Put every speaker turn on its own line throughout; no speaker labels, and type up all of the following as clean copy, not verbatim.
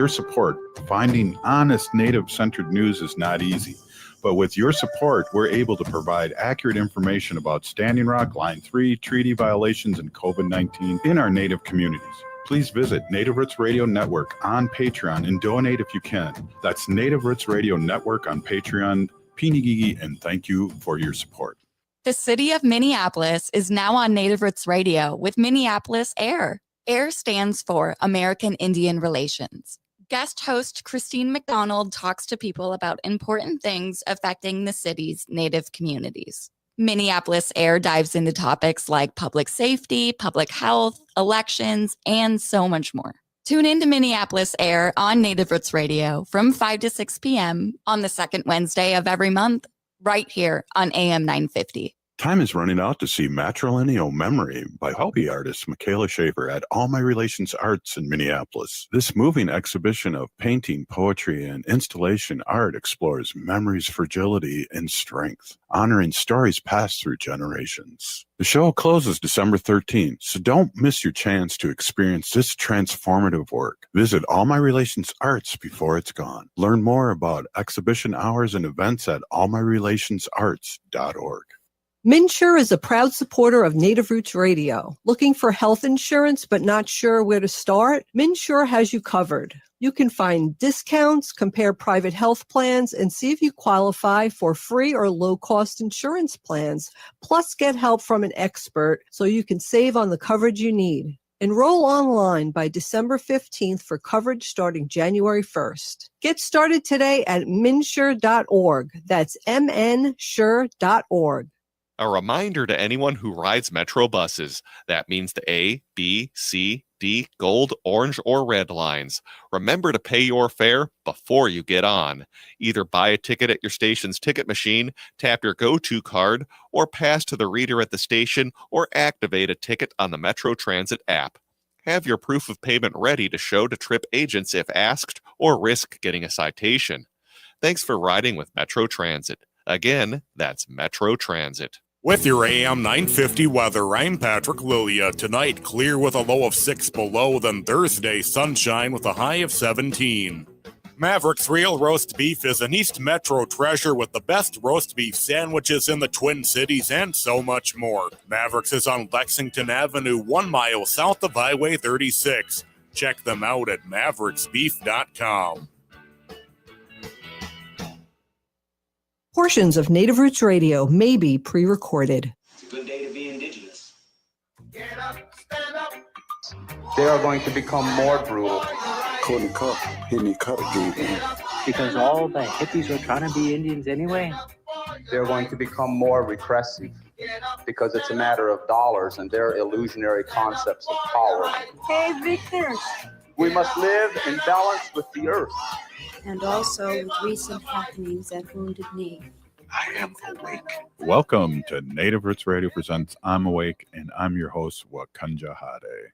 Your support, finding honest Native-centered news is not easy. But with your support, we're able to provide accurate information about Standing Rock, Line 3, treaty violations, and COVID-19 in our Native communities. Please visit Native Roots Radio Network on Patreon and donate if you can. That's Native Roots Radio Network on Patreon. Pinigigi, and thank you for your support.
The city of Minneapolis is now on Native Roots Radio with Minneapolis AIR. AIR stands for American Indian Relations. Guest host Christine McDonald talks to people about important things affecting the city's Native communities. Minneapolis AIR dives into topics like public safety, public health, elections, and so much more. Tune in to Minneapolis AIR on Native Roots Radio from 5 to 6 p.m. on the second Wednesday of every month, right here on AM 950.
Time is running out to see Matrilineal Memory by hobby artist Michaela Schaefer at All My Relations Arts in Minneapolis. This moving exhibition of painting, poetry, and installation art explores memory's fragility and strength, honoring stories passed through generations. The show closes December 13th, so don't miss your chance to experience this transformative work. Visit All My Relations Arts before it's gone. Learn more about exhibition hours and events at allmyrelationsarts.org.
MNsure is a proud supporter of Native Roots Radio. Looking for health insurance but not sure where to start? MNsure has you covered. You can find discounts, compare private health plans, and see if you qualify for free or low-cost insurance plans. Plus, get help from an expert so you can save on the coverage you need. Enroll online by December 15th for coverage starting January 1st. Get started today at mnsure.org. That's mnsure.org.
A reminder to anyone who rides Metro buses. That means the A, B, C, D, gold, orange, or red lines. Remember to pay your fare before you get on. Either buy a ticket at your station's ticket machine, tap your go-to card, or pass to the reader at the station, or activate a ticket on the Metro Transit app. Have your proof of payment ready to show to trip agents if asked, or risk getting a citation. Thanks for riding with Metro Transit. Again, that's Metro Transit.
With your AM 950 weather, I'm Patrick Lilia. Tonight, clear with a low of 6 below, then Thursday, sunshine with a high of 17. Maverick's Real Roast Beef is an East Metro treasure with the best roast beef sandwiches in the Twin Cities and so much more. Maverick's is on Lexington Avenue, 1 mile south of Highway 36. Check them out at mavericksbeef.com.
Portions of Native Roots Radio may be pre-recorded.
It's a good day to be indigenous.
Get up, stand up.
They are going to become more brutal.
Couldn't cut, hitting cut again.
Because all the hippies are trying to be Indians anyway.
They're going to become more repressive because it's a matter of dollars and their illusionary concepts of power.
Hey, Victor.
We must live in balance with the earth.
And also with recent happenings at Wounded Knee.
I am awake.
Welcome to Native Roots Radio presents I'm Awake, and I'm your host, Wakanja Hade.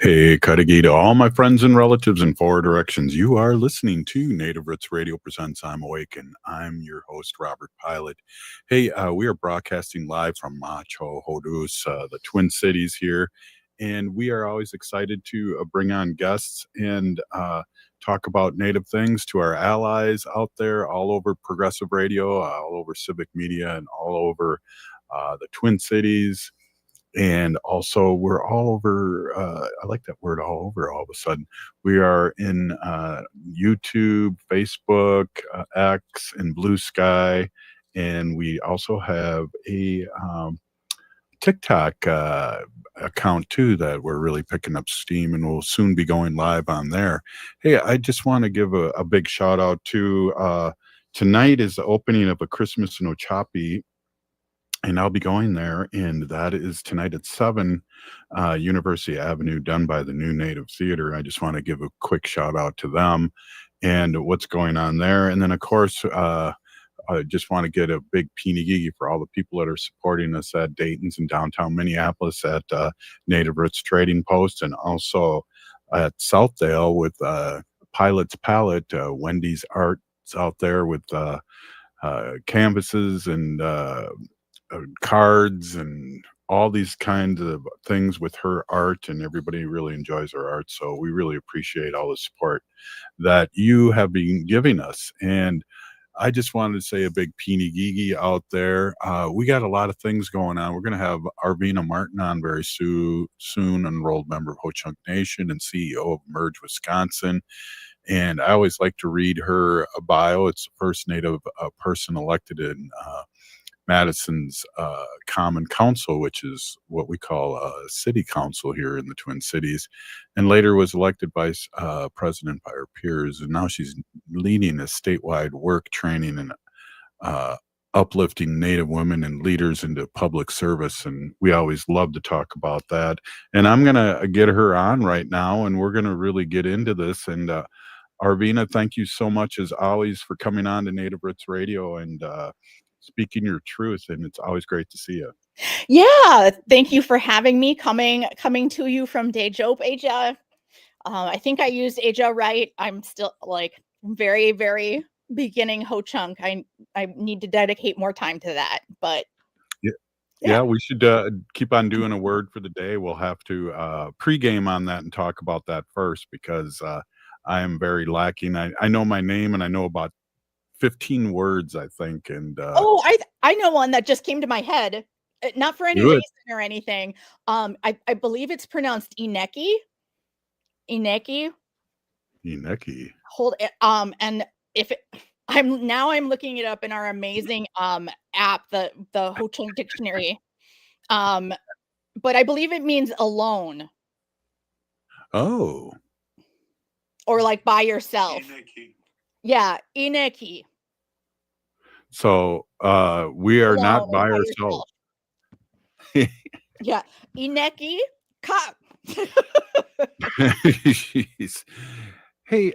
Hey, Kadagi, to all my friends and relatives in four directions, you are listening to Native Roots Radio presents I'm Awake, and I'm your host, Robert Pilot. Hey, we are broadcasting live from Macho Hodus, the Twin Cities here, and we are always excited to bring on guests and talk about Native things to our allies out there all over progressive radio, all over civic media, and all over the Twin Cities. And also we're all over, I like that word, all over all of a sudden. We are in YouTube, Facebook, X, and Blue Sky. And we also have a TikTok account too that we're really picking up steam, and we'll soon be going live on there. Hey, I just want to give a big shout out to tonight is the opening of A Christmas in Ochapi, and I'll be going there, and that is tonight at 7 University Avenue, done by the New Native Theater. I just want to give a quick shout out to them and what's going on there. And then of course I just want to get a big pinigigi for all the people that are supporting us at Dayton's and downtown Minneapolis at Native Roots Trading Post, and also at Southdale with Pilot's Palette, Wendy's Arts out there with canvases and cards and all these kinds of things with her art, and everybody really enjoys her art. So we really appreciate all the support that you have been giving us. And I just wanted to say a big peeny gigi out there. We got a lot of things going on. We're going to have Arvina Martin on very soon, enrolled member of Ho Chunk Nation and CEO of Amerge, Wisconsin. And I always like to read her bio. It's the first Native person elected in Madison's Common Council, which is what we call a city council here in the Twin Cities, and later was elected vice president by her peers. And now she's leading a statewide work training and uplifting Native women and leaders into public service. And we always love to talk about that. And I'm going to get her on right now, and we're going to really get into this. And Arvina, thank you so much, as always, for coming on to Native Roots Radio and speaking your truth. And it's always great to see you.
Yeah, thank you for having me. Coming to you from Dejope, Asia. I think I used Asia right. I'm still like very, very beginning Ho Chunk. I need to dedicate more time to that. But
yeah, we should keep on doing a word for the day. We'll have to pregame on that and talk about that first, because I am very lacking. I know my name, and I know about 15 words, I think. And
I know one that just came to my head, not for any reason or anything. I believe it's pronounced Ineki. Hold it. And I'm looking it up in our amazing app, the Ho Chunk dictionary. But I believe it means alone.
Oh.
Or like by yourself. Ineki. Yeah, Ineki.
So we are not by ourselves.
Yeah, Ineki Cup.
Jeez. Hey,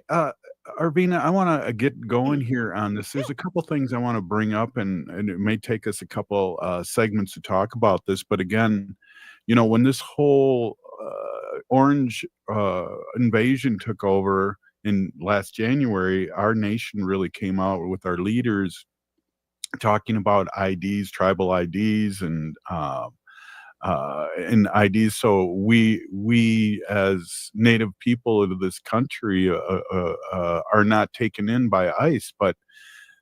Arvina, I want to get going here on this. There's a couple things I want to bring up, and it may take us a couple segments to talk about this. But again, when this whole orange invasion took over in last January, our nation really came out with our leaders talking about IDs, tribal IDs, and IDs. So we as Native people of this country are not taken in by ICE, but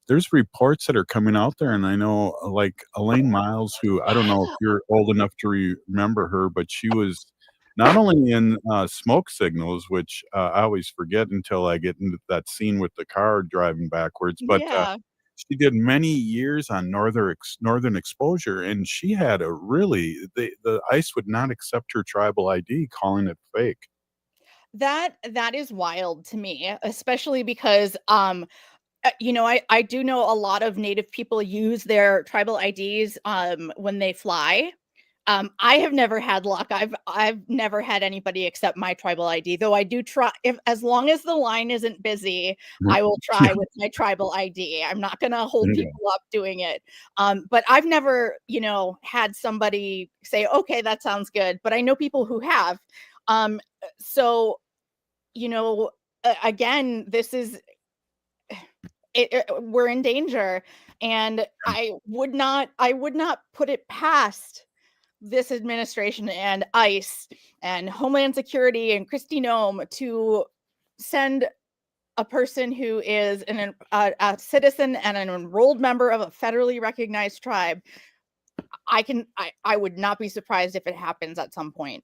there's reports that are coming out there, and I know, like Elaine Miles, who I don't know if you're old enough to remember her, but she was not only in smoke signals, which I always forget until I get into that scene with the car driving backwards, but she did many years on northern exposure, and she had a really, the ICE would not accept her tribal ID, calling it fake.
That is wild to me, especially because I do know a lot of Native people use their tribal IDs when they fly. I have never had luck. I've never had anybody accept my tribal ID, though I do try. As long as the line isn't busy, I will try with my tribal ID. I'm not going to hold people up doing it. But I've never, had somebody say, okay, that sounds good. But I know people who have. So, again, this is, we're in danger, and I would not put it past this administration and ICE and Homeland Security and Kristi Noem to send a person who is a citizen and an enrolled member of a federally recognized tribe. I would not be surprised if it happens at some point.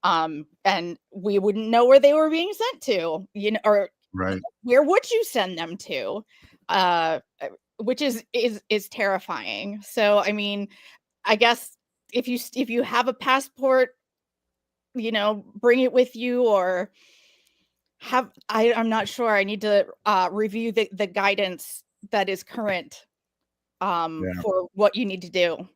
And we wouldn't know where they were being sent to, or where would you send them to? Which is terrifying. So, I mean, I guess if you have a passport, bring it with you, or I'm not sure. I need to review the guidance that is current for what you need to do.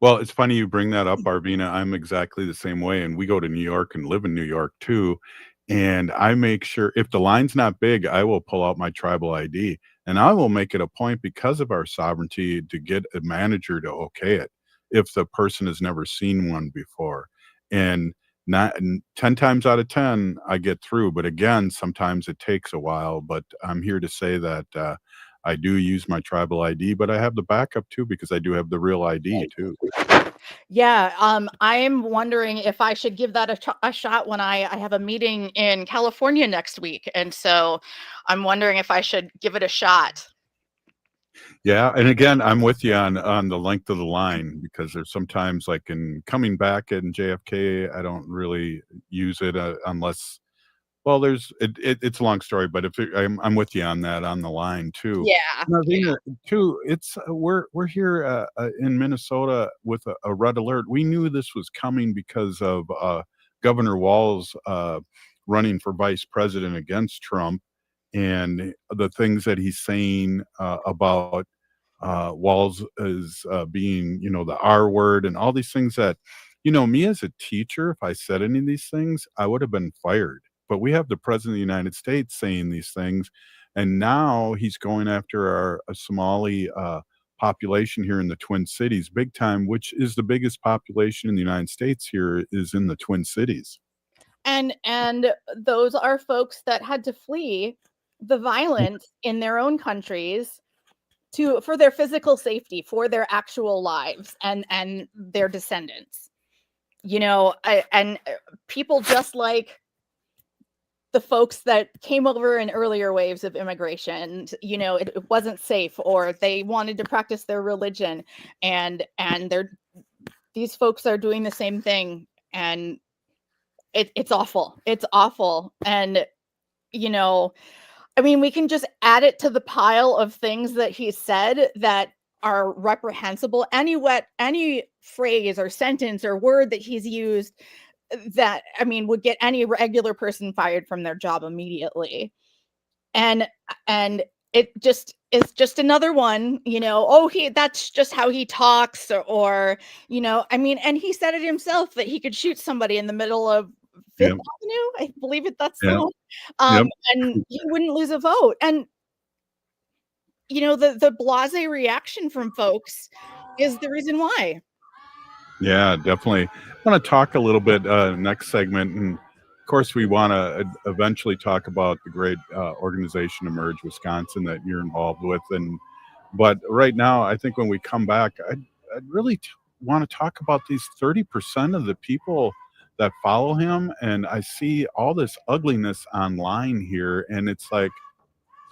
Well, it's funny you bring that up, Arvina. I'm exactly the same way. And we go to New York and live in New York too. And I make sure, if the line's not big, I will pull out my tribal ID. And I will make it a point, because of our sovereignty, to get a manager to okay it if the person has never seen one before. And 10 times out of 10, I get through. But again, sometimes it takes a while. But I'm here to say that I do use my tribal ID, but I have the backup too because I do have the real ID too.
Yeah, I am wondering if I should give that a shot when I have a meeting in California next week. And so I'm wondering if I should give it a shot.
Yeah, and again, I'm with you on the length of the line because there's sometimes like in coming back in JFK, I don't really use it unless. Well, it's a long story, but I'm with you on that on the line too.
Yeah.
Arvina, too, it's we're here in Minnesota with a red alert. We knew this was coming because of Governor Walz running for vice president against Trump, and the things that he's saying about Walz is being, the R word and all these things that, me as a teacher, if I said any of these things, I would have been fired. But we have the president of the United States saying these things, and now he's going after our Somali population here in the Twin Cities big time, which is the biggest population in the United States here is in the Twin Cities.
And those are folks that had to flee the violence in their own countries for their physical safety, for their actual lives and their descendants. And people just like the folks that came over in earlier waves of immigration, it wasn't safe, or they wanted to practice their religion, and these folks are doing the same thing, and it's awful. It's awful. And we can just add it to the pile of things that he said that are reprehensible. Any phrase or sentence or word that he's used that would get any regular person fired from their job immediately. And it just is just another one, that's just how he talks, or and he said it himself that he could shoot somebody in the middle of Fifth Avenue. I believe that's the one. And he wouldn't lose a vote. And the blasé reaction from folks is the reason why.
Yeah, definitely. I want to talk a little bit next segment, and of course, we want to eventually talk about the great organization Amerge Wisconsin that you're involved with. But right now, I think when we come back, I'd really want to talk about these 30% of the people that follow him, and I see all this ugliness online here, and it's like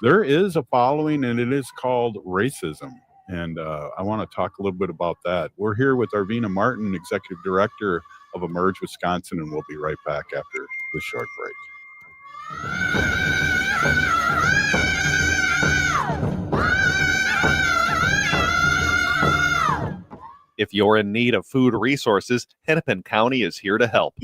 there is a following, and it is called racism. And I want to talk a little bit about that. We're here with Arvina Martin, Executive Director of Amerge Wisconsin, and we'll be right back after this short break.
If you're in need of food resources, Hennepin County is here to help.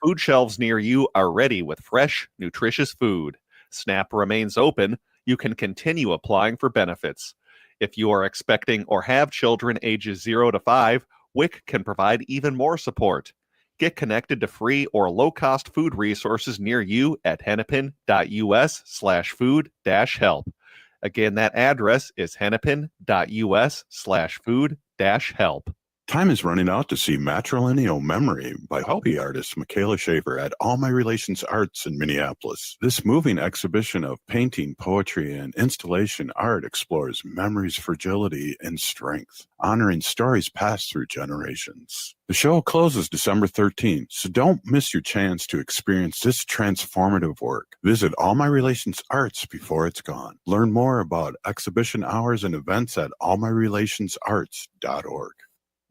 Food shelves near you are ready with fresh, nutritious food. SNAP remains open. You can continue applying for benefits. If you are expecting or have children ages 0 to 5, WIC can provide even more support. Get connected to free or low-cost food resources near you at hennepin.us/food-help. Again, that address is hennepin.us/food-help.
Time is running out to see Matrilineal Memory by hobby artist Michaela Schaefer at All My Relations Arts in Minneapolis. This moving exhibition of painting, poetry, and installation art explores memory's fragility and strength, honoring stories passed through generations. The show closes December 13th, so don't miss your chance to experience this transformative work. Visit All My Relations Arts before it's gone. Learn more about exhibition hours and events at allmyrelationsarts.org.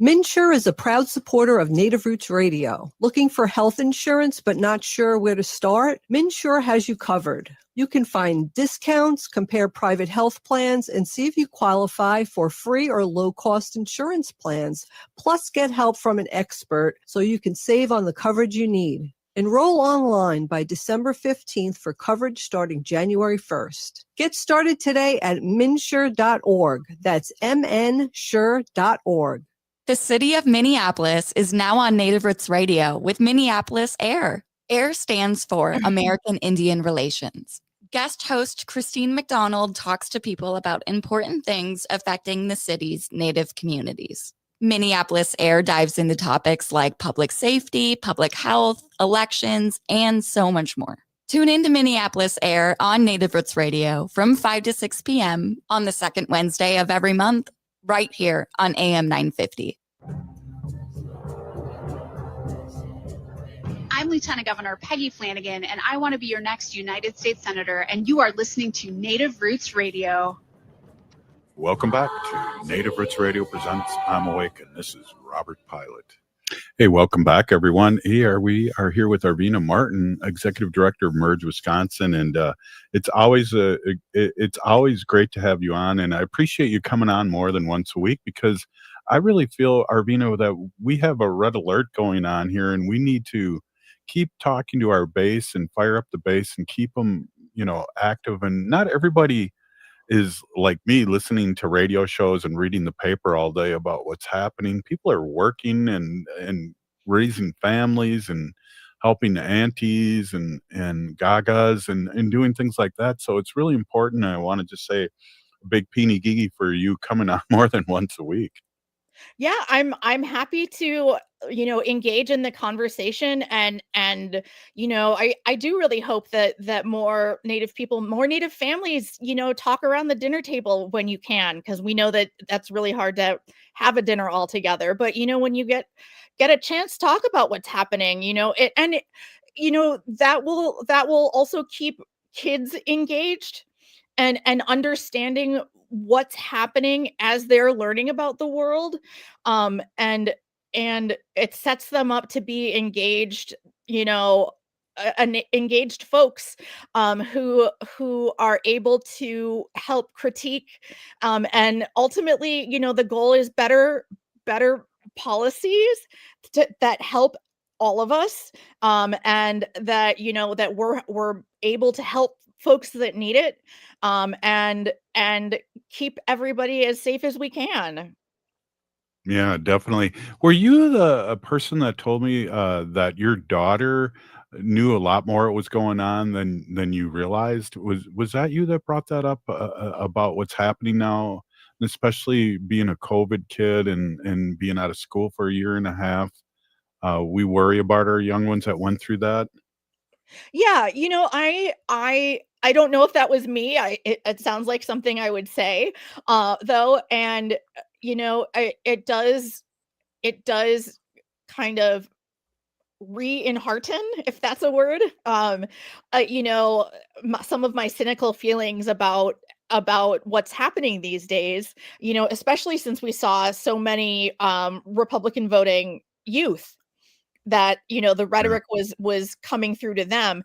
MNsure is a proud supporter of Native Roots Radio. Looking for health insurance but not sure where to start? MNsure has you covered. You can find discounts, compare private health plans, and see if you qualify for free or low-cost insurance plans. Plus, get help from an expert so you can save on the coverage you need. Enroll online by December 15th for coverage starting January 1st. Get started today at mnsure.org. That's mnsure.org.
The city of Minneapolis is now on Native Roots Radio with Minneapolis AIR. AIR stands for American Indian Relations. Guest host Christine McDonald talks to people about important things affecting the city's Native communities. Minneapolis AIR dives into topics like public safety, public health, elections, and so much more. Tune in to Minneapolis Air on Native Roots Radio from 5 to 6 p.m. on the second Wednesday of every month, right here on AM 950.
I'm Lieutenant Governor Peggy Flanagan, and I want to be your next United States Senator, and you are listening to Native Roots Radio.
Welcome back to Native Roots Radio presents I'm Awake, and this is Robert Pilot. Hey, welcome back, everyone. Here we are here with Arvina Martin, Executive Director of Amerge, Wisconsin, and it's always great to have you on, and I appreciate you coming on more than once a week because I really feel, Arvina, that we have a red alert going on here, and we need to keep talking to our base and fire up the base and keep them, active. And not everybody is like me, listening to radio shows and reading the paper all day about what's happening. People are working and raising families and helping the aunties and gagas and doing things like that. So it's really important. I want to just say a big peeny gigi for you coming on more than once a week.
Yeah, I'm happy to engage in the conversation, and I do really hope that more Native people, more Native families talk around the dinner table when you can, because we know that that's really hard to have a dinner all together. But when you get a chance, talk about what's happening, that will also keep kids engaged and understanding what's happening as they're learning about the world, and it sets them up to be engaged, engaged folks, who are able to help critique, and ultimately, the goal is better policies that help all of us, and that that we're able to help folks that need it, and keep everybody as safe as we can.
Yeah, definitely. Were you the person that told me that your daughter knew a lot more what was going on than you realized? Was that you that brought that up about what's happening now, and especially being a COVID kid and being out of school for a year and a half? We worry about our young ones that went through that.
Yeah, I don't know if that was me. It sounds like something I would say, though, and it does kind of re-enhearten, if that's a word. Some of my cynical feelings about what's happening these days. Especially since we saw so many Republican voting youth, that the rhetoric was coming through to them,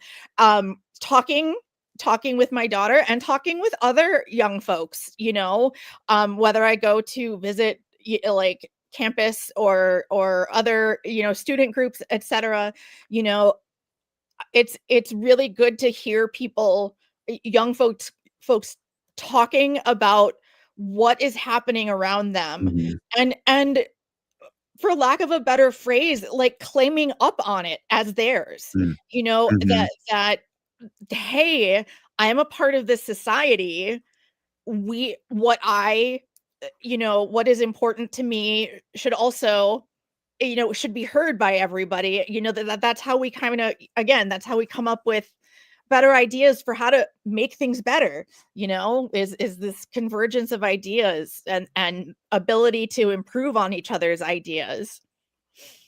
talking with my daughter and talking with other young folks, whether I go to visit like campus or other student groups, etc. It's really good to hear people, young folks talking about what is happening around them, and for lack of a better phrase, like claiming up on it as theirs, that, hey, I am a part of this society. What is important to me should also, should be heard by everybody. That's how we that's how we come up with better ideas for how to make things better, is this convergence of ideas and ability to improve on each other's ideas.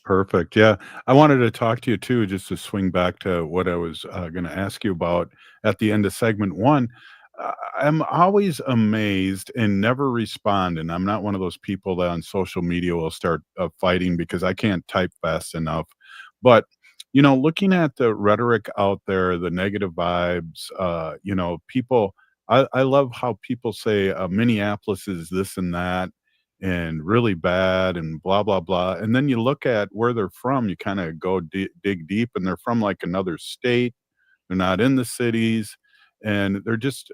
Perfect. Yeah. I wanted to talk to you too, just to swing back to what I was going to ask you about at the end of segment one. I'm always amazed and never respond. And I'm not one of those people that on social media will start fighting because I can't type fast enough. But, looking at the rhetoric out there, the negative vibes, people, I love how people say Minneapolis is this and that and really bad and blah, blah, blah. And then you look at where they're from, you kind of go dig deep, and they're from like another state. They're not in the cities, and they're just,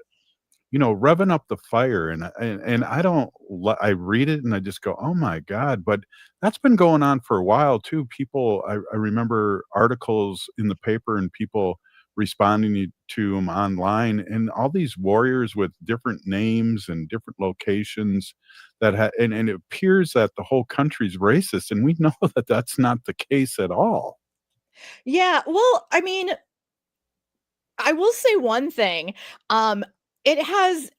revving up the fire. And I read it and I just go, oh my God. But that's been going on for a while too. People, I remember articles in the paper and people responding to them online, and all these warriors with different names and different locations and it appears that the whole country's racist, and we know that that's not the case at all.
Yeah, well, I mean, I will say one thing. It has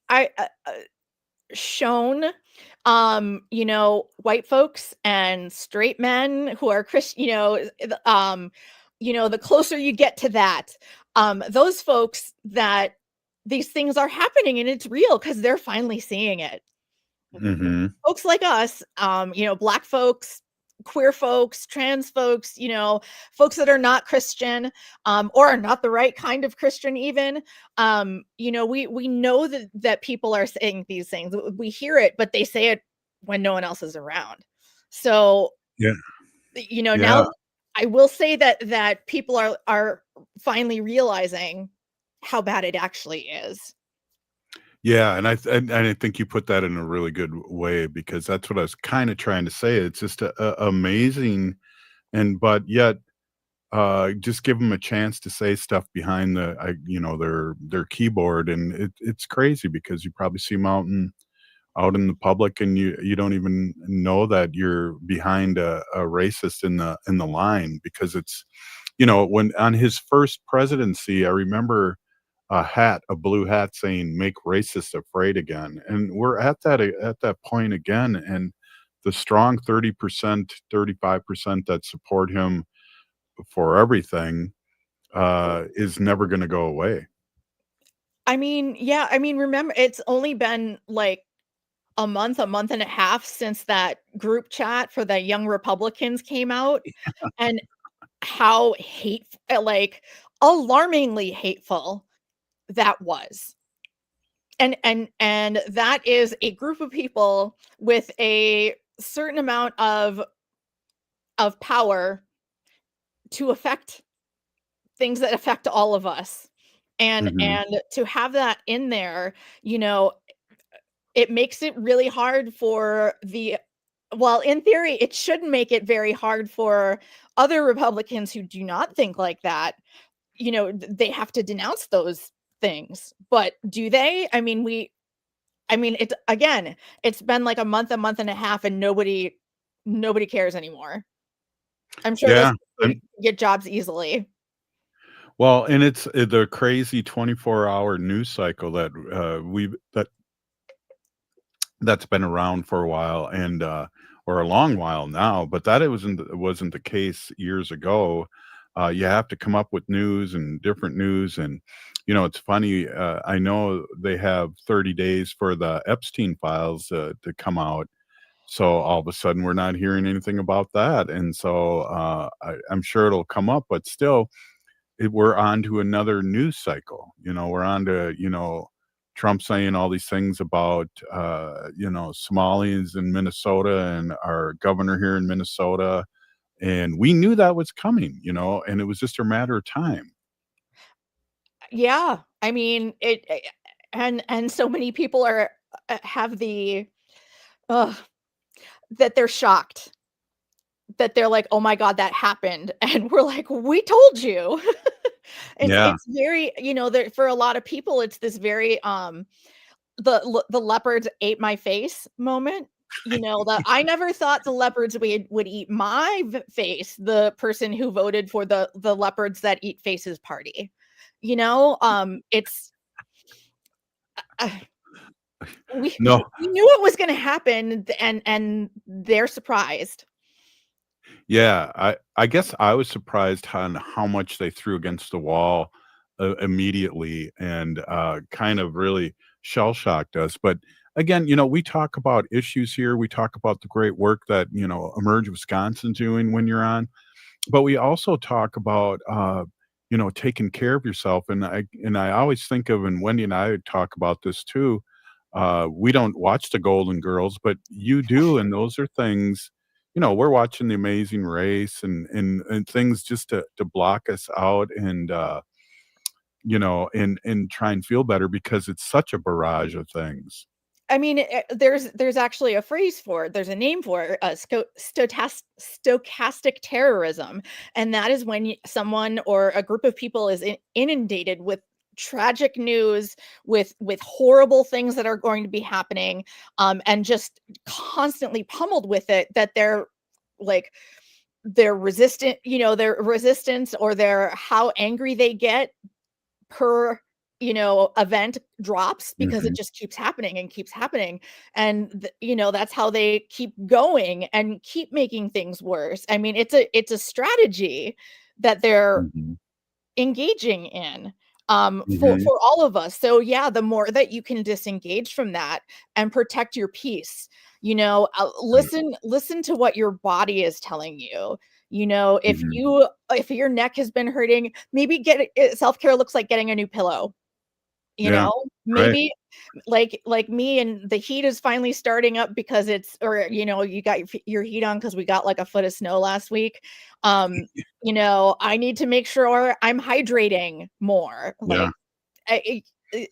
shown, white folks and straight men who are Christian, the closer you get to that, those folks that these things are happening and it's real because they're finally seeing it.
Mm-hmm.
Folks like us, Black folks, queer folks, trans folks, folks that are not Christian, or are not the right kind of Christian even. We know that people are saying these things. We hear it, but they say it when no one else is around. So,
Yeah.
now I will say that people are finally realizing how bad it actually is.
Yeah, and I think you put that in a really good way because that's what I was kind of trying to say. It's just amazing, but yet, just give them a chance to say stuff behind their keyboard, and it's crazy because you probably see them out in the public, and you don't even know that you're behind a racist in the line because it's, when on his first presidency, I remember a blue hat saying "Make racists afraid again," and we're at that point again. And the strong 30%, 35% that support him for everything is never going to go away.
Remember, it's only been like a month and a half since that group chat for the young Republicans came out, and how like alarmingly hateful that was. And that is a group of people with a certain amount of power to affect things that affect all of us. And
Mhm.
to have that in there, it makes it really hard for in theory, it should make it very hard for other Republicans who do not think like that. They have to denounce those things. But do they? It's been like a month and a half, and nobody cares anymore. I'm sure those
Yeah,
people get jobs easily.
well, and it's the crazy 24-hour news cycle that's been around for a while and or a long while now, but that it wasn't the case years ago. You have to come up with news and different news, and it's funny. I know they have 30 days for the Epstein files to come out, so all of a sudden we're not hearing anything about that, and so I'm sure it'll come up, but still, we're on to another news cycle. We're on to Trump saying all these things about Somalis in Minnesota and our governor here in Minnesota, and we knew that was coming, and it was just a matter of time.
Yeah, and so many people are have the uh, that they're shocked, that they're like, oh my god, that happened, and we're like, we told you.
Yeah.
It's very, for a lot of people, it's this very the leopards ate my face moment. That I never thought the leopards would eat my face. The person who voted for the leopards that eat faces party. It's we
No.
we knew it was going to happen, and they're surprised.
Yeah, I guess I was surprised on how much they threw against the wall immediately, and kind of really shell shocked us. But again, we talk about issues here. We talk about the great work that Emerge Wisconsin's doing when you're on, but we also talk about taking care of yourself. And I always think of, and Wendy and I talk about this too. We don't watch the Golden Girls, but you do, and those are things. We're watching The Amazing Race and things just to block us out and and try and feel better because it's such a barrage of things.
There's actually a phrase for it. There's a name for it, stochastic terrorism, and that is when someone or a group of people is inundated with tragic news, with horrible things that are going to be happening, and just constantly pummeled with it, that they're resistant, their resistance or their how angry they get per event drops because it
Mhm.
just keeps happening and keeps happening. And that's how they keep going and keep making things worse. I mean, it's a strategy that they're
Mhm.
engaging in
Mhm.
for all of us. So yeah, the more that you can disengage from that and protect your peace,
Right.
listen to what your body is telling you.
Mhm.
If your neck has been hurting, maybe self-care looks like getting a new pillow.
Yeah. Right.
Maybe like me, and the heat is finally starting up because you got your heat on because we got like a foot of snow last week. I need to make sure I'm hydrating more.
Yeah.
Like it,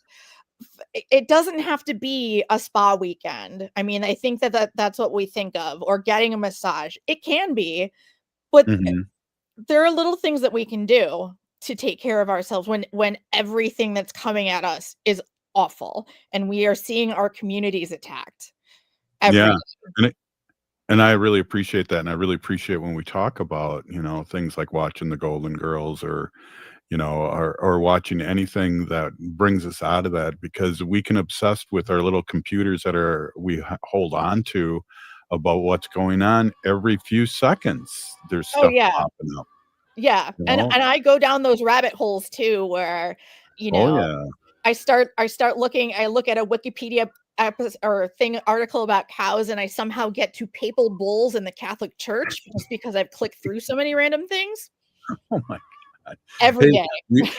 it doesn't have to be a spa weekend. I mean, I think that's what we think of, or getting a massage. It can be, but
Mhm.
there are little things that we can do to take care of ourselves when everything that's coming at us is awful and we are seeing our communities attacked every
Yeah.
day.
And and I really appreciate that, and I really appreciate when we talk about, things like watching the Golden Girls or, or watching anything that brings us out of that, because we can obsess with our little computers that hold on to about what's going on every few seconds. There's
Oh
stuff
yeah.
popping up,
Yeah.
you
And
know?
I go down those rabbit holes too where, you
Oh,
know,
yeah.
I look at a Wikipedia article about cows, and I somehow get to papal bulls in the Catholic Church just because I've clicked through so many random things
Oh my god.
every
Hey,
day.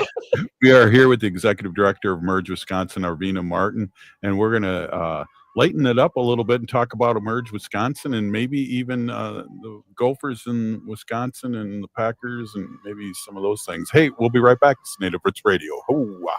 we are here with the executive director of Emerge Wisconsin, Arvina Martin, and we're gonna lighten it up a little bit and talk about Emerge Wisconsin, and maybe even the Gophers in Wisconsin and the Packers and maybe some of those things. Hey, we'll be right back. It's Native Roots Radio. Hoo-wah.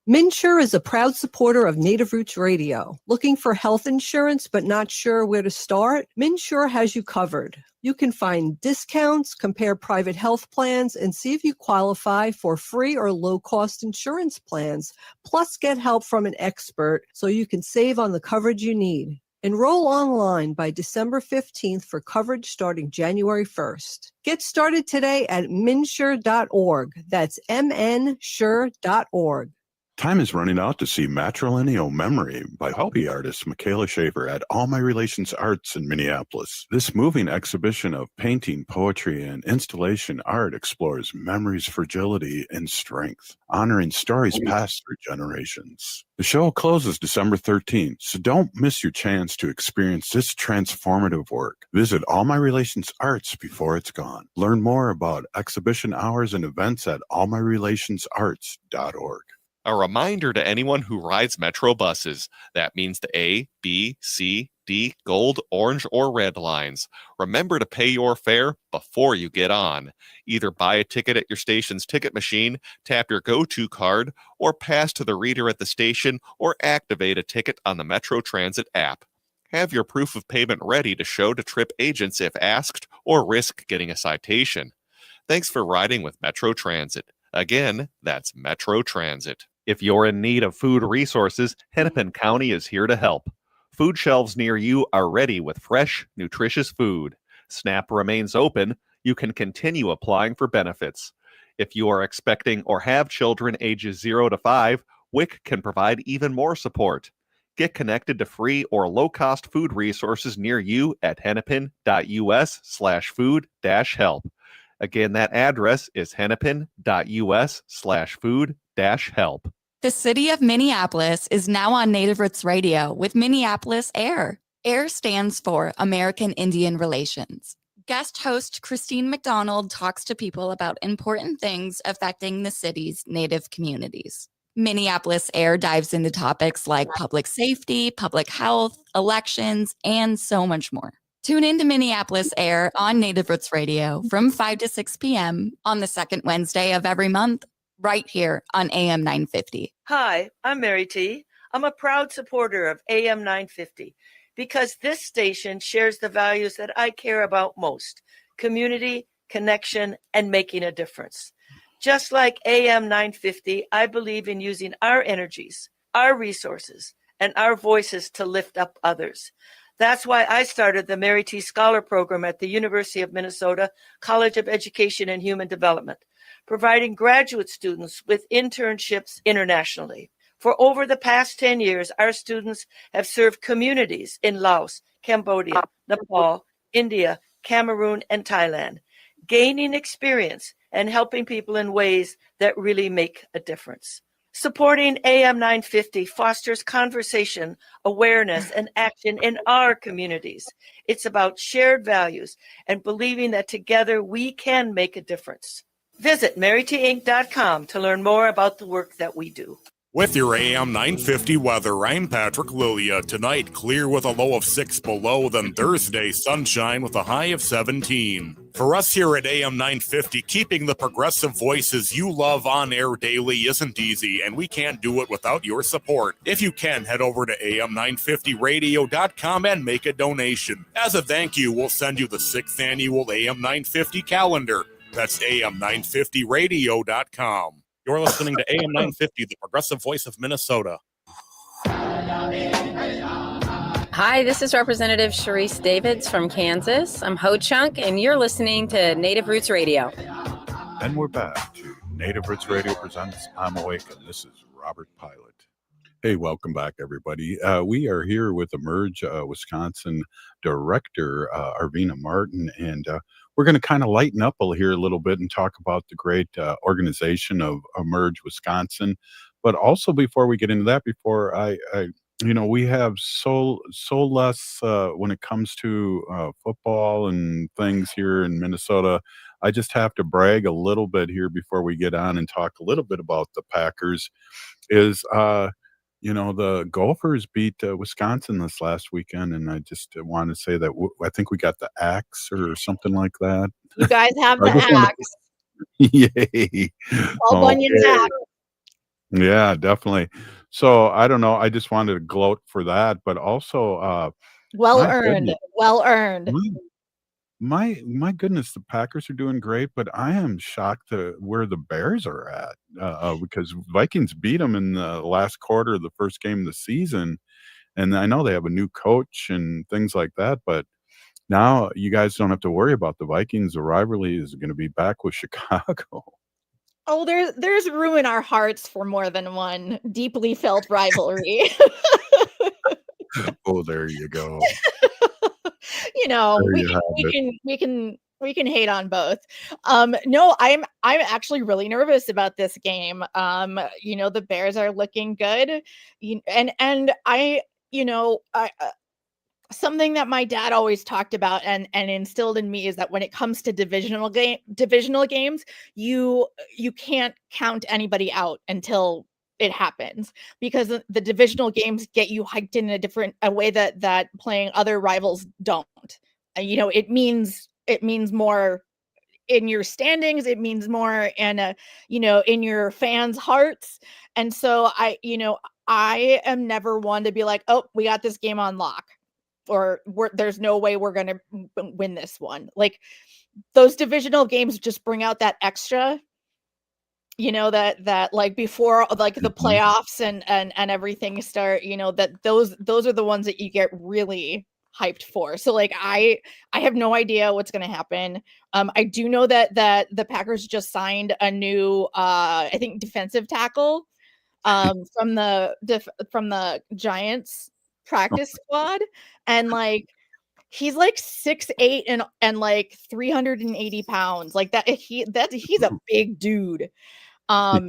MNsure is a proud supporter of Native Roots Radio. Looking for health insurance but not sure where to start? MNsure has you covered. You can find discounts, compare private health plans, and see if you qualify for free or low-cost insurance plans. Plus, get help from an expert so you can save on the coverage you need. Enroll online by December 15th for coverage starting January 1st. Get started today at mnsure.org. That's mnsure.org.
Time is running out to see Matrilineal Memory by hobby artist Michaela Schaefer at All My Relations Arts in Minneapolis. This moving exhibition of painting, poetry, and installation art explores memory's fragility and strength, honoring stories passed through generations. The show closes December 13th, so don't miss your chance to experience this transformative work. Visit All My Relations Arts before it's gone. Learn more about exhibition hours and events at allmyrelationsarts.org.
A reminder to anyone who rides Metro buses. That means the A, B, C, D, gold, orange, or red lines. Remember to pay your fare before you get on. Either buy a ticket at your station's ticket machine, tap your go-to card, or pass to the reader at the station, or activate a ticket on the Metro Transit app. Have your proof of payment ready to show to trip agents if asked, or risk getting a citation. Thanks for riding with Metro Transit. Again, that's Metro Transit.
If you're in need of food resources, Hennepin County is here to help. Food shelves near you are ready with fresh, nutritious food. SNAP remains open. You can continue applying for benefits. If you are expecting or have children ages 0 to 5, WIC can provide even more support. Get connected to free or low-cost food resources near you at hennepin.us/food-help. Again, that address is hennepin.us/food-help.
The city of Minneapolis is now on Native Roots Radio with Minneapolis AIR. AIR stands for American Indian Relations. Guest host Christine McDonald talks to people about important things affecting the city's Native communities. Minneapolis AIR dives into topics like public safety, public health, elections, and so much more. Tune in to Minneapolis AIR on Native Roots Radio from 5 to 6 p.m. on the second Wednesday of every month, right here on AM 950.
Hi, I'm Mary T. I'm a proud supporter of AM 950 because this station shares the values that I care about most: community, connection, and making a difference. Just like AM 950, I believe in using our energies, our resources, and our voices to lift up others. That's why I started the Mary T. Scholar Program at the University of Minnesota College of Education and Human Development. providing graduate students with internships internationally. For over the past 10 years, our students have served communities in Laos, Cambodia, Nepal, India, Cameroon, and Thailand, gaining experience and helping people in ways that really make a difference. Supporting AM 950 fosters conversation, awareness, and action in our communities. It's about shared values and believing that together we can make a difference. Visit marytinc.com to learn more about the work that we do.
With your AM 950 weather, I'm Patrick Lilia. Tonight, clear with a low of 6 below, then Thursday, sunshine with a high of 17. For us here at AM 950, keeping the progressive voices you love on air daily isn't easy, and we can't do it without your support. If you can, head over to am950radio.com and make a donation. As a thank you, we'll send you the 6th annual AM 950 calendar. That's am950radio.com. You're listening to AM 950, the progressive voice of Minnesota.
Hi, this is Representative Sharice Davids from Kansas. I'm Ho Chunk, and you're listening to Native Roots Radio.
And we're back to Native Roots Radio presents I'm Awake, and this is Robert Pilot. Hey, welcome back, everybody. We are here with Amerge, Wisconsin Director Arvina Martin, and we're going to kind of lighten up here a little bit and talk about the great organization of Amerge, Wisconsin. But also, before we get into that, before we have so less when it comes to football and things here in Minnesota. I just have to brag a little bit here before we get on and talk a little bit about the Packers. The Gophers beat Wisconsin this last weekend, and I just want to say that I think we got the axe or something like that.
You guys have the axe.
Yay.
All Bunyan's axe.
Yeah, definitely. So I don't know. I just wanted to gloat for that, but also
well earned.
My goodness, the Packers are doing great, but I am shocked at where the Bears are at because Vikings beat them in the last quarter of the first game of the season. And I know they have a new coach and things like that, but now you guys don't have to worry about the Vikings. The rivalry is going to be back with Chicago.
Oh, there's room in our hearts for more than one deeply felt rivalry.
Oh, there you go.
We can hate on both. No, I'm actually really nervous about this game. The Bears are looking good, and I something that my dad always talked about and instilled in me is that when it comes to divisional games, you can't count anybody out until it happens, because the divisional games get you hyped in a way that playing other rivals don't. It means more in your standings. It means more in in your fans' hearts. And so I am never one to be like, oh, we got this game on lock, or there's no way we're going to win this one. Like, those divisional games just bring out that extra, that like before like the playoffs and everything start, that those are the ones that you get really hyped for. So like I have no idea what's going to happen. I do know that the Packers just signed a new I think defensive tackle from the Giants practice squad, and like he's like 6'8" and like 380 pounds. Like that he's a big dude. So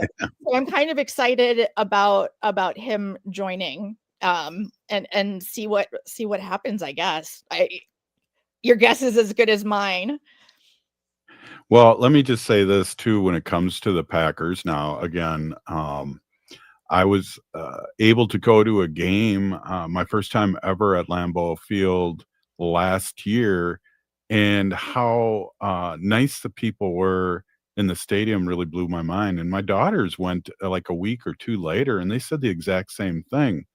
I'm kind of excited about him joining and see what happens, I guess. Your guess is as good as mine.
Well, let me just say this too when it comes to the Packers. Now, again, I was able to go to a game, my first time ever at Lambeau Field last year, and how nice the people were in the stadium really blew my mind. And my daughters went like a week or two later, and they said the exact same thing.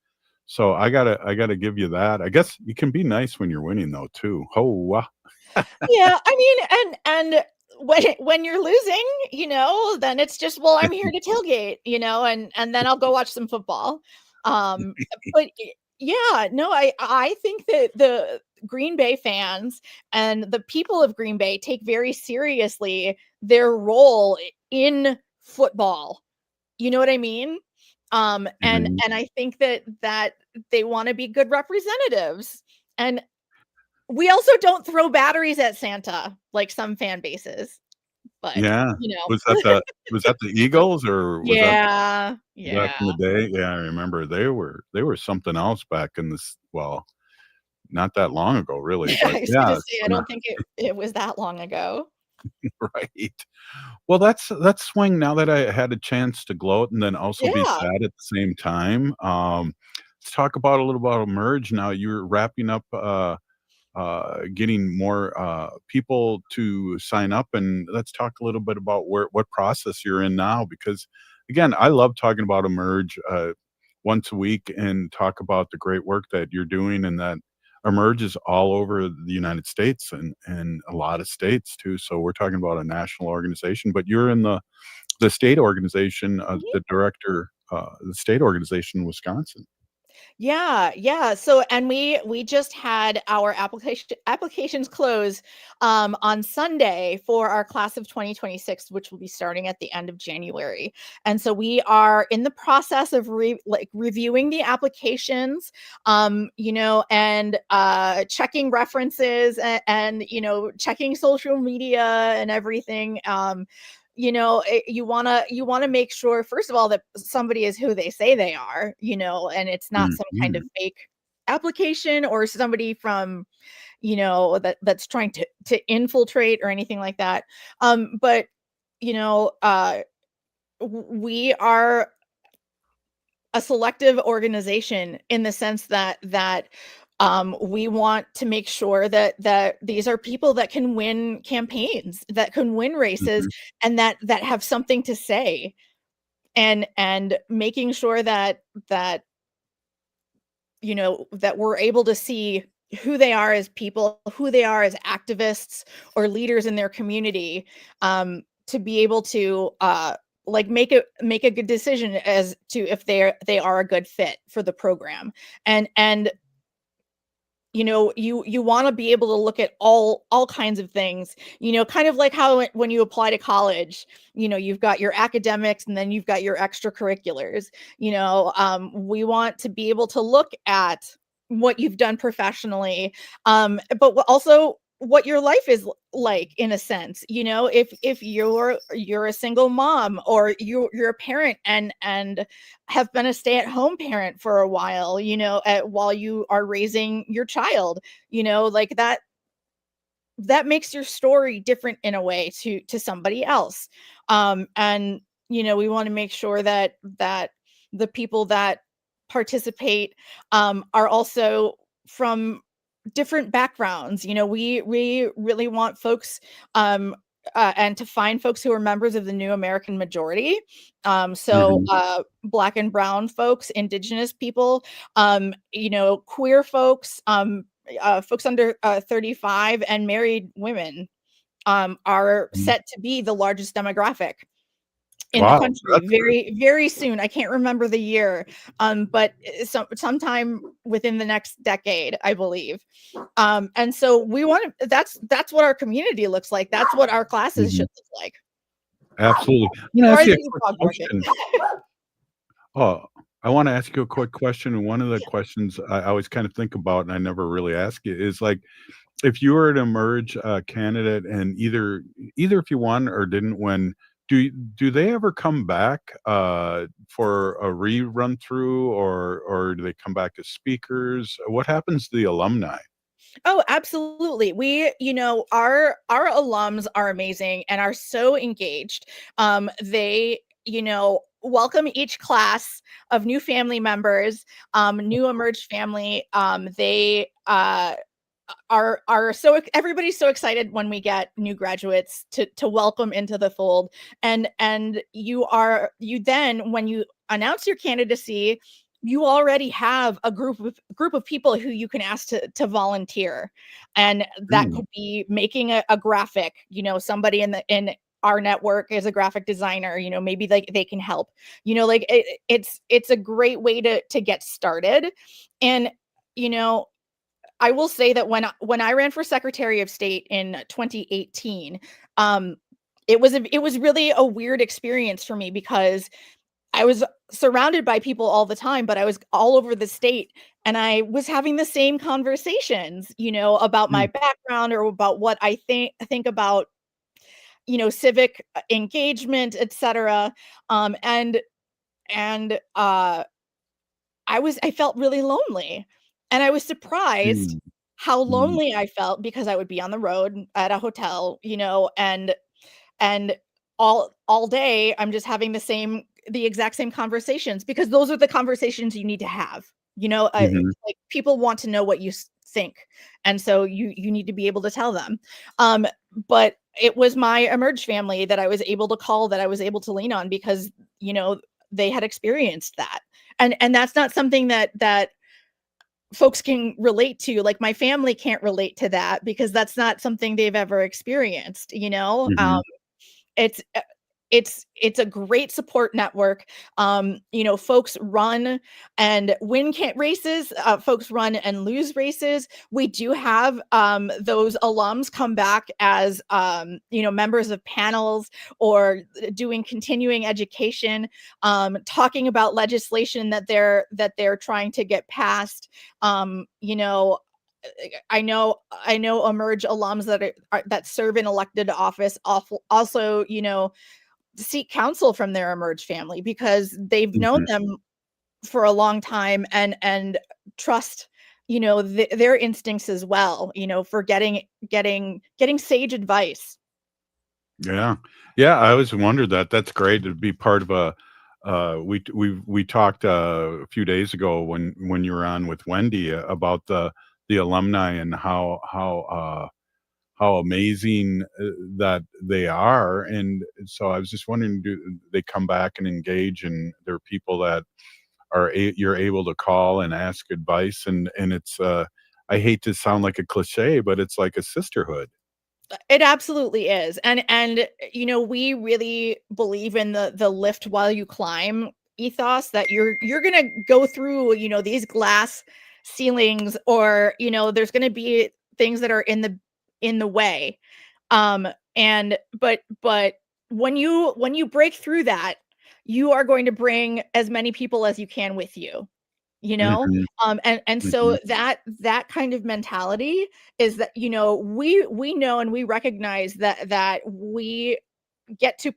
So I gotta give you that. I guess you can be nice when you're winning though too. Oh,
yeah. I mean, and when you're losing, then it's just, well, I'm here to tailgate, and then I'll go watch some football. But yeah, no, I think that the Green Bay fans and the people of Green Bay take very seriously their role in football. You know what I mean? And I think that they want to be good representatives. And we also don't throw batteries at Santa like some fan bases. But
Yeah.
you know.
Was that the Eagles, or was that back in the day? Yeah, I remember they were something else back in this, well, not that long ago, really.
I
But
was
yeah,
gonna say, I don't think it was that long ago.
right. Well, that's swing now that I had a chance to gloat and then also be
Yeah.
sad at the same time. Let's talk about a little about Emerge now. You're wrapping up getting more people to sign up, and let's talk a little bit about what process you're in now, because again, I love talking about Emerge once a week and talk about the great work that you're doing, and that Emerge is all over the United States and a lot of states too. So we're talking about a national organization, but you're in the state organization, the director, the state organization in Wisconsin.
Yeah. So, and we just had our applications close on Sunday for our class of 2026, which will be starting at the end of January. And so we are in the process of reviewing the applications, and checking references and checking social media and everything. You want to make sure, first of all, that somebody is who they say they are, and it's not some kind of fake application or somebody from, that's trying to infiltrate or anything like that. But we are a selective organization in the sense that we want to make sure that these are people that can win campaigns, that can win races, and that have something to say, and making sure that that we're able to see who they are as people, who they are as activists or leaders in their community, to be able to make a good decision as to if they are a good fit for the program. And you want to be able to look at all kinds of things, kind of like how when you apply to college, you've got your academics and then you've got your extracurriculars. We want to be able to look at what you've done professionally, but also what your life is like, in a sense. If you're a single mom, or you're a parent and have been a stay-at-home parent for a while, while you are raising your child, like that makes your story different in a way to somebody else. And we want to make sure that the people that participate are also from different backgrounds. We really want folks and to find folks who are members of the new American majority. Black and brown folks, Indigenous people, queer folks, folks under 35, and married women are set to be the largest demographic in the country very, very soon. I can't remember the year, but sometime within the next decade, I believe. And so we want to, that's what our community looks like. That's what our classes should look like.
Absolutely. I want to ask you a quick question. And one of the questions I always kind of think about, and I never really ask it, is like, if you were an Emerge candidate, and either if you won or didn't win, do they ever come back for a rerun through, or do they come back as speakers? What happens to the alumni?
Oh, absolutely. We, our alums are amazing and are so engaged. They, welcome each class of new family members, new Emerge family. They are so, everybody's so excited when we get new graduates to welcome into the fold. And you then, when you announce your candidacy, you already have a group of people who you can ask to volunteer. And that could be making a graphic, somebody in our network is a graphic designer, maybe they can help, it's a great way to get started. And, I will say that when I ran for Secretary of State in 2018, it was really a weird experience for me because I was surrounded by people all the time, but I was all over the state and I was having the same conversations, about my background or about what I think about, civic engagement, etc. And I felt really lonely. And I was surprised how lonely I felt because I would be on the road at a hotel, and all day I'm just having the exact same conversations, because those are the conversations you need to have. Like, people want to know what you think, and so you need to be able to tell them. But it was my Emerge family that I was able to call, that I was able to lean on, because they had experienced that, and that's not something that folks can relate to. Like, my family can't relate to that because that's not something they've ever experienced. It's it's a great support network. Folks run and win races. Folks run and lose races. We do have those alums come back as members of panels, or doing continuing education, talking about legislation that they're trying to get passed. I know Emerge alums that serve in elected office also seek counsel from their Emerge family, because they've known them for a long time and trust their instincts as well, for getting sage advice.
Yeah. I always wondered that. That's great to be part of a. We talked a few days ago when you were on with Wendy about the alumni and how amazing that they are. And so I was just wondering, do they come back and engage, and there are people that you're able to call and ask advice, and it's I hate to sound like a cliche, but it's like a sisterhood.
It absolutely is. And we really believe in the lift while you climb ethos, that you're going to go through, these glass ceilings, or, there's going to be things that are in the way. But when you break through that, you are going to bring as many people as you can with you. So that kind of mentality is that, we know and we recognize that we get to,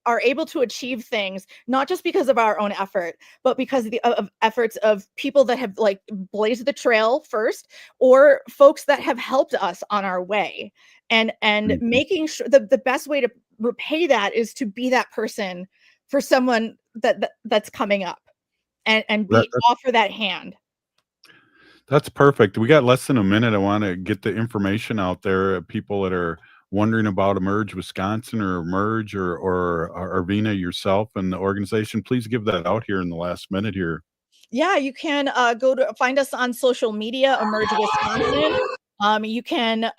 are able to achieve things, not just because of our own effort, but because of efforts of people that have like blazed the trail first, or folks that have helped us on our way. And making sure the best way to repay that is to be that person for someone that's coming up, and offer that hand.
That's perfect. We got less than a minute. I want to get the information out there. People that are wondering about Emerge Wisconsin, or Emerge, or Arvina, yourself and the organization, please give that out here in the last minute here.
Yeah, you can find us on social media, Emerge Wisconsin. You can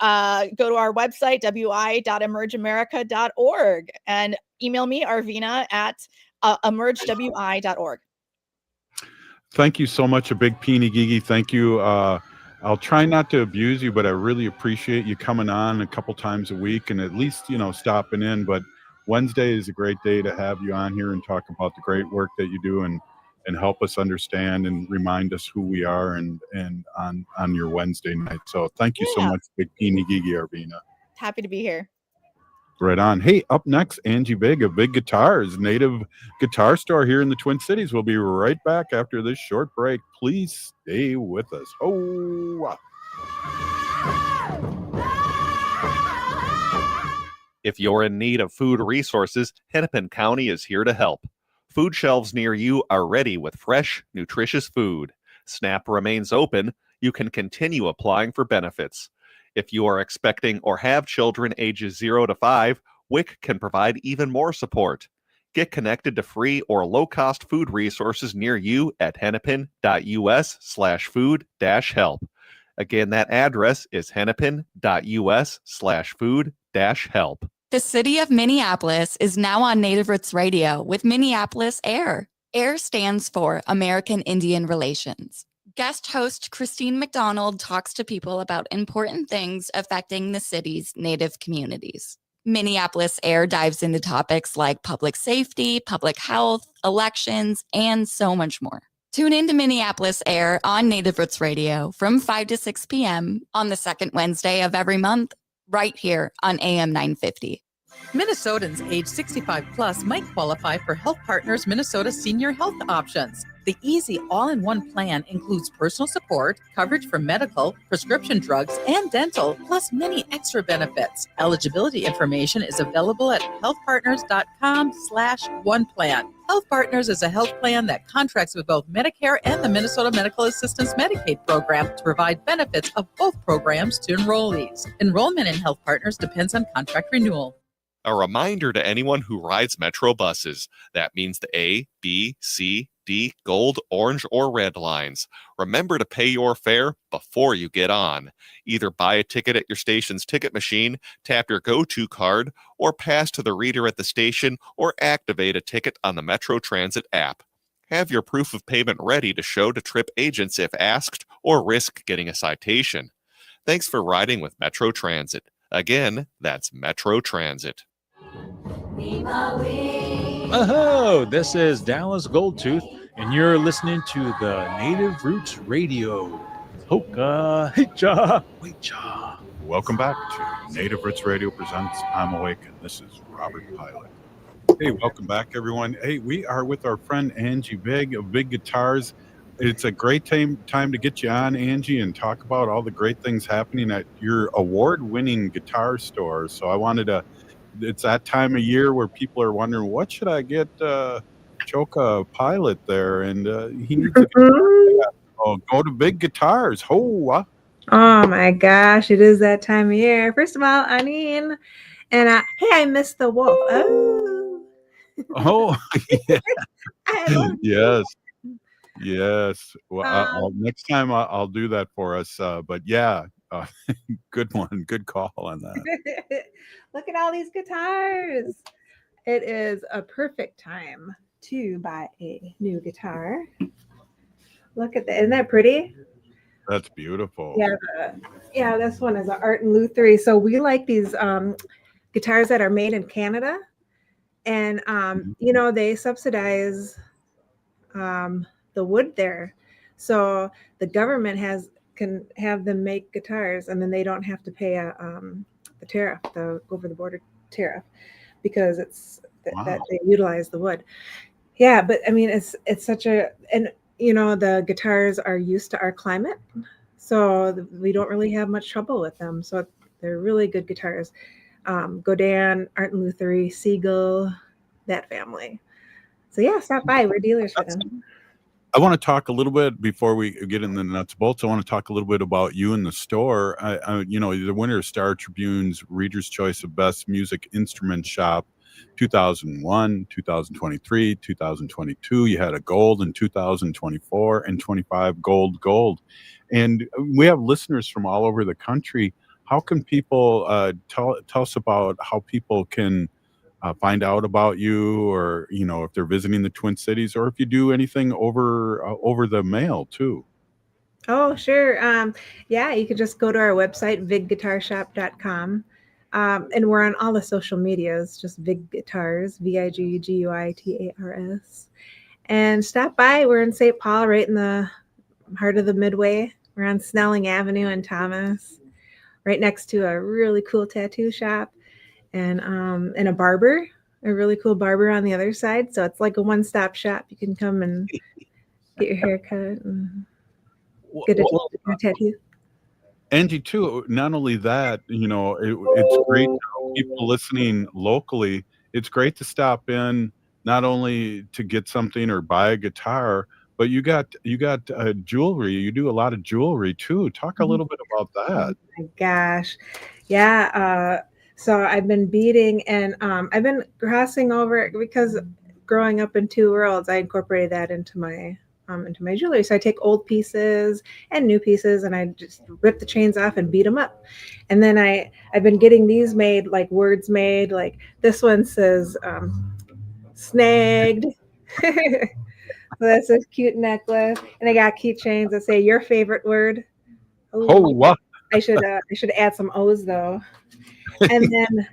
go to our website, wi.emergeamerica.org, and email me, Arvina, at emergewi.org.
Thank you so much. A big peeny gigi. Thank you. I'll try not to abuse you, but I really appreciate you coming on a couple times a week, and at least, stopping in. But Wednesday is a great day to have you on here and talk about the great work that you do, and help us understand and remind us who we are, and on your Wednesday night. So thank you so much, big peeny gigi, Arvina.
Happy to be here.
Right on. Hey, up next, Angie Big of Big Guitars, native guitar store here in the Twin Cities. We'll be right back after this short break. Please stay with us. Oh.
If you're in need of food resources, Hennepin County is here to help. Food shelves near you are ready with fresh, nutritious food. SNAP remains open. You can continue applying for benefits. If you are expecting or have children ages 0 to 5, WIC can provide even more support. Get connected to free or low-cost food resources near you at hennepin.us/food-help. Again, that address is hennepin.us/food-help.
The city of Minneapolis is now on Native Roots Radio with Minneapolis AIR. AIR stands for American Indian Relations. Guest host Christine McDonald talks to people about important things affecting the city's Native communities. Minneapolis Air dives into topics like public safety, public health, elections, and so much more. Tune in to Minneapolis Air on Native Roots Radio from 5 to 6 p.m. on the second Wednesday of every month, right here on AM 950.
Minnesotans age 65 plus might qualify for Health Partners Minnesota Senior Health Options. The easy all-in-one plan includes personal support, coverage for medical, prescription drugs, and dental, plus many extra benefits. Eligibility information is available at healthpartners.com/oneplan. Health Partners is a health plan that contracts with both Medicare and the Minnesota Medical Assistance Medicaid program to provide benefits of both programs to enrollees. Enrollment in Health Partners depends on contract renewal.
A reminder to anyone who rides Metro buses. That means the A, B, C, D, gold, orange, or red lines. Remember to pay your fare before you get on. Either buy a ticket at your station's ticket machine, tap your go-to card, or pass to the reader at the station, or activate a ticket on the Metro Transit app. Have your proof of payment ready to show to trip agents if asked, or risk getting a citation. Thanks for riding with Metro Transit. Again, that's Metro Transit.
Oh, this is Dallas Goldtooth, and you're listening to the Native Roots Radio. Hoka, hicha, wecha.
Welcome back to Native Roots Radio presents I'm Awake, and this is Robert Pilot. Hey, welcome back, everyone. Hey, we are with our friend Angie Big of Big Guitars. It's a great time to get you on, Angie, and talk about all the great things happening at your award-winning guitar store. So I wanted to, it's that time of year where people are wondering, what should I get Choka Pilot there? And he needs a guitar. Oh, go to Big Guitars. Oh
my gosh, it is that time of year. First of all, Anine, and hey, I missed the wolf.
Oh, yeah. Yes. Well, next time I'll do that for us. But yeah, good one. Good call on that.
Look at all these guitars. It is a perfect time to buy a new guitar. Look at that. Isn't that pretty?
That's beautiful.
Yeah, this one is an Art and Lutherie. So we like these guitars that are made in Canada. And, they subsidize the wood there. So the government can have them make guitars, and then they don't have to pay the tariff, the over the border tariff, because it's that they utilize the wood. Yeah, but I mean it's such a, and the guitars are used to our climate, so we don't really have much trouble with them. So they're really good guitars. Godin, Art and Lutherie, Siegel, that family. So yeah, stop by. We're dealers for them.
I want to talk a little bit before we get in the nuts and bolts. I want to talk a little bit about you in the store. The winner of Star Tribune's Reader's Choice of Best Music Instrument Shop 2001, 2023, 2022. You had a gold in 2024 and 25 gold. And we have listeners from all over the country. How can people tell us about how people can find out about you, or if they're visiting the Twin Cities, or if you do anything over the mail too?
Oh, sure. You could just go to our website, vigguitarshop.com. And we're on all the social medias, just Vig Guitars, VIGGUITARS. And stop by. We're in St. Paul, right in the heart of the Midway. We're on Snelling Avenue in Thomas, right next to a really cool tattoo shop. And a barber, a really cool barber on the other side. So it's like a one-stop shop. You can come and get your hair cut and get a tattoo.
Angie, too, not only that, it's great for people listening locally. It's great to stop in, not only to get something or buy a guitar, but you got jewelry. You do a lot of jewelry, too. Talk a little bit about that.
Oh, my gosh. Yeah. So I've been beading, and I've been crossing over, because growing up in two worlds, I incorporated that into my jewelry. So I take old pieces and new pieces, and I just rip the chains off and beat them up. And then I've been getting these made, like words made, like this one says snagged. So that's a cute necklace, and I got keychains that say your favorite word. Ooh,
wow!
I should add some O's though. And then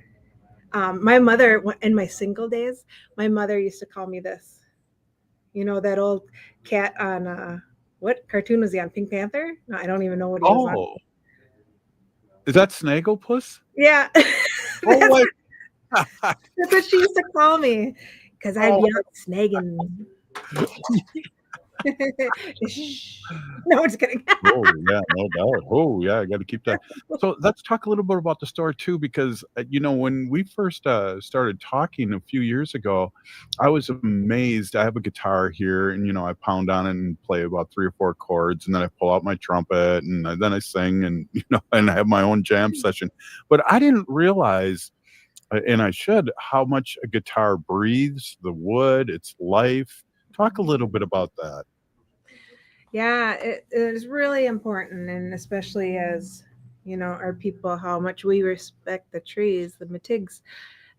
My mother, in my single days, my mother used to call me this. You know, that old cat on, what cartoon was he on? Pink Panther? No, I don't even know what he was on.
Oh, is that Snagglepuss?
Yeah.
Oh,
That's what she used to call me because I'd be out snagging. No, I'm just kidding.
Oh yeah, no doubt. Oh yeah, I got to keep that. So let's talk a little bit about the store too, because when we first started talking a few years ago, I was amazed. I have a guitar here, and I pound on it and play about 3 or 4 chords, and then I pull out my trumpet, and then I sing, and and I have my own jam session. But I didn't realize, and I should, how much a guitar breathes, the wood, its life. Talk a little bit about that.
Yeah, it is really important, and especially as our people, how much we respect the trees, the matigs,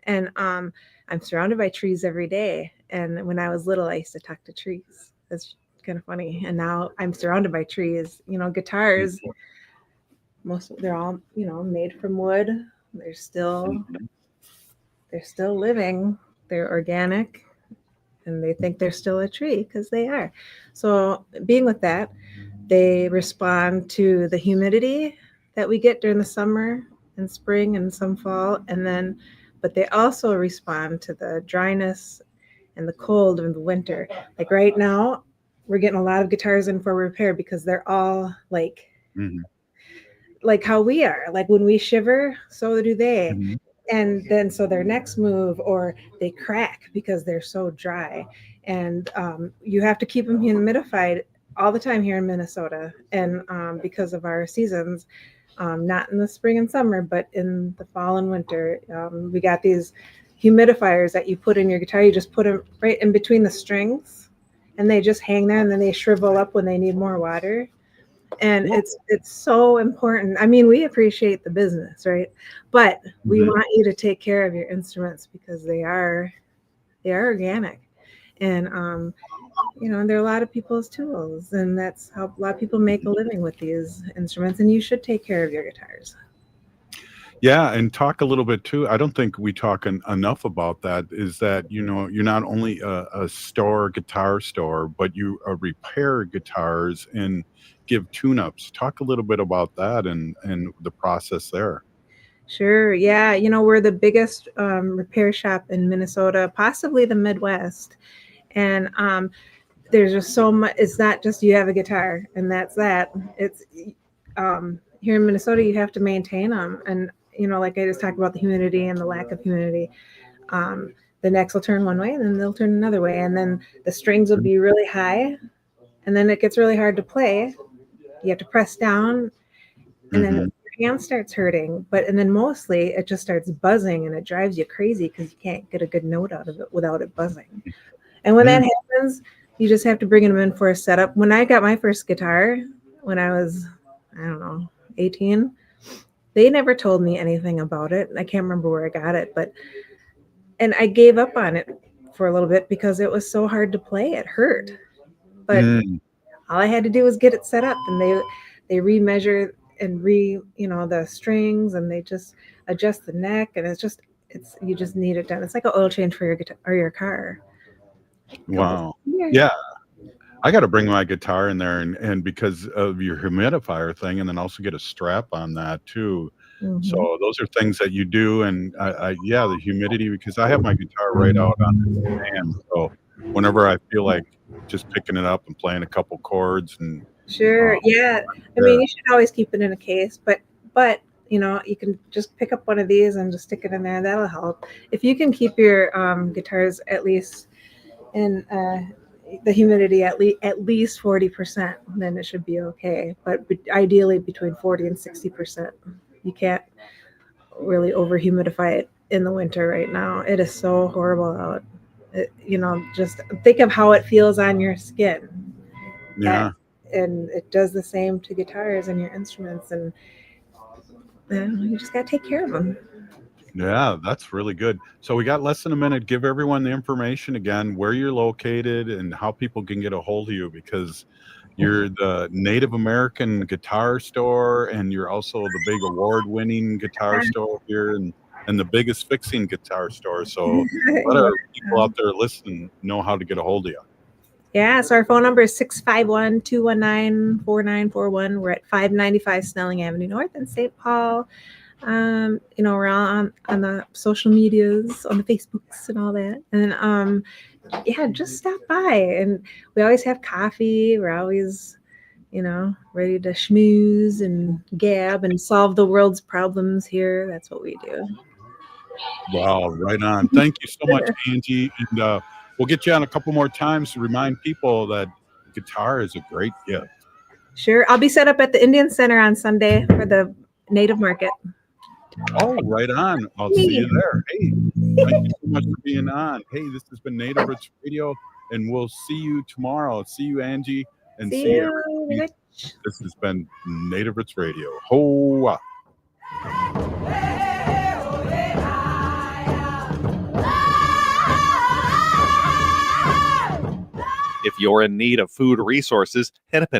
and I'm surrounded by trees every day. And when I was little, I used to talk to trees. That's kind of funny. And now I'm surrounded by trees. Guitars, they're all made from wood. They're still living. They're organic. And they think they're still a tree because they are. So being with that, they respond to the humidity that we get during the summer and spring and some fall. But they also respond to the dryness and the cold of the winter. Like right now, we're getting a lot of guitars in for repair because they're all like how we are. Like when we shiver, so do they.
Mm-hmm.
And then so their next move, or they crack because they're so dry. And you have to keep them humidified all the time here in Minnesota. And because of our seasons, not in the spring and summer, but in the fall and winter, we got these humidifiers that you put in your guitar. You just put them right in between the strings, and they just hang there, and then they shrivel up when they need more water. And it's so important. I mean, we appreciate the business, right? But we want you to take care of your instruments because they are organic. And they're a lot of people's tools, and that's how a lot of people make a living with these instruments. And you should take care of your guitars.
Yeah, and talk a little bit too. I don't think we talk enough about that. Is that you're not only a guitar store, but you repair guitars and give tune-ups. Talk a little bit about that and the process there.
Sure. Yeah. We're the biggest repair shop in Minnesota, possibly the Midwest. And there's just so much. It's not just you have a guitar and that's that. It's here in Minnesota, you have to maintain them. And, like I just talked about the humidity and the lack of humidity. The necks will turn one way and then they'll turn another way. And then the strings will be really high. And then it gets really hard to play. You have to press down. And then your hand starts hurting. And then mostly it just starts buzzing and it drives you crazy because you can't get a good note out of it without it buzzing. And when that happens, you just have to bring them in for a setup. When I got my first guitar, when I was, 18, they never told me anything about it. I can't remember where I got it, and I gave up on it for a little bit because it was so hard to play. It hurt. But all I had to do was get it set up, and they remeasure and the strings, and they just adjust the neck, and you just need it done. It's like an oil change for your guitar or your car.
Wow. Yeah. I got to bring my guitar in there and because of your humidifier thing, and then also get a strap on that too. So those are things that you do. And the humidity, because I have my guitar right out on the stand. So whenever I feel like just picking it up and playing a couple chords and
sure. Yeah. I mean, you should always keep it in a case, but you can just pick up one of these and just stick it in there. That'll help. If you can keep your guitars at least in the humidity at least 40%, then it should be okay. But ideally between 40 and 60%. You can't really over humidify it in the winter right now. It is so horrible out. Just think of how it feels on your skin.
Yeah.
And it does the same to guitars and your instruments, and you just got to take care of them.
Yeah, that's really good. So we got less than a minute. Give everyone the information again, where you're located and how people can get a hold of you, because you're the Native American guitar store and you're also the big award-winning guitar store here. And and the biggest fixing guitar store. So let our people out there listening know how to get a hold of you.
Yeah, so our phone number is 651-219-4941. We're at 595 Snelling Avenue North in St. Paul. We're all on the social medias, on the Facebooks and all that. And just stop by. And we always have coffee. We're always, ready to schmooze and gab and solve the world's problems here. That's what we do.
Wow, right on. Thank you so much, Angie. And we'll get you on a couple more times to remind people that guitar is a great gift.
Sure. I'll be set up at the Indian Center on Sunday for the Native Market.
Oh, right on. I'll see you there. Hey, thank you so much for being on. Hey, this has been Native Roots Radio, and we'll see you tomorrow. See you, Angie, and see you. This has been Native Roots Radio. Hoa.
If you're in need of food resources, Hennepin